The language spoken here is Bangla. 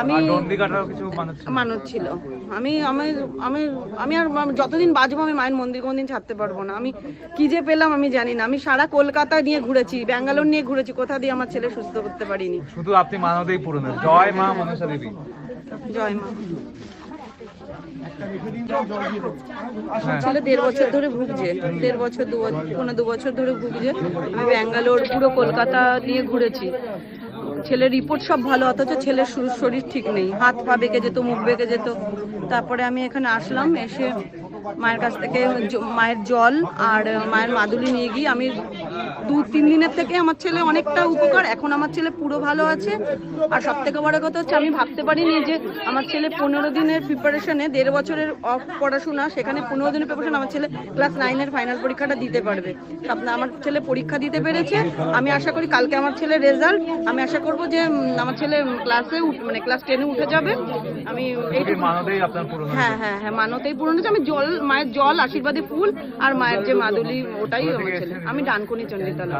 আমি মানত ছিল। আমি আমি আমি আমি আর যতদিন বাঁচবো আমি মায়ের মন্দির কোনদিন ছাড়তে পারবো না। আমি কি যে পেলাম আমি জানি না। আমি সারা কলকাতা নিয়ে ঘুরেছি, ব্যাঙ্গালোর নিয়ে ঘুরেছি, কোথা দিয়ে আমার ছেলে সুস্থ করতে পারিনি। শুধু আপনি মানতেই পূরণ। জয় মা মনসা দেবী। জয় মা। ছেলে 1.5 বছর ধরে ভুগছে, 1.5 বছর 2 বছর ধরে ভুগছে। আমি ব্যাঙ্গালোর পুরো কলকাতা নিয়ে ঘুরেছি। ছেলের রিপোর্ট সব ভালো, অথচ ছেলের শরীর ঠিক নেই, হাত পা বেঁকে যেত, মুখ বেঁকে যেত। তারপরে আমি এখানে আসলাম, এসে মায়ের কাছ থেকে মায়ের জল আর মায়ের মাদুলি নিয়ে গিয়ে আমি 2-3 দিনের থেকে আমার ছেলে অনেকটা উপকার। এখন আমার ছেলে পুরো ভালো আছে। আর সব থেকে বড় কথা হচ্ছে আমি ভাবতে পারিনি যে আমার ছেলে 15 দিনের প্রিপারেশনে, 1.5 বছরের অফ পড়াশোনা, সেখানে 15 দিনের প্রিপারেশন আমার ছেলে ক্লাস 9-এর ফাইনাল পরীক্ষাটা দিতে পারবে। আমার ছেলে পরীক্ষা দিতে পেরেছে। আমি আশা করি কালকে আমার ছেলের রেজাল্ট, আমি আশা করব যে আমার ছেলে ক্লাসে মানে ক্লাস 10-এ উঠে যাবে। আমি এইটুকু মানতেই আপনার পূরণ। হ্যাঁ হ্যাঁ হ্যাঁ, মানতেই পূরণ হয়েছে। আমি জল, মায়ের জল, আশীর্বাদী ফুল আর মায়ের যে মাদুলি, ওটাই আমার ছেলে। আমি ডানকুনি চণ্ডীতলা।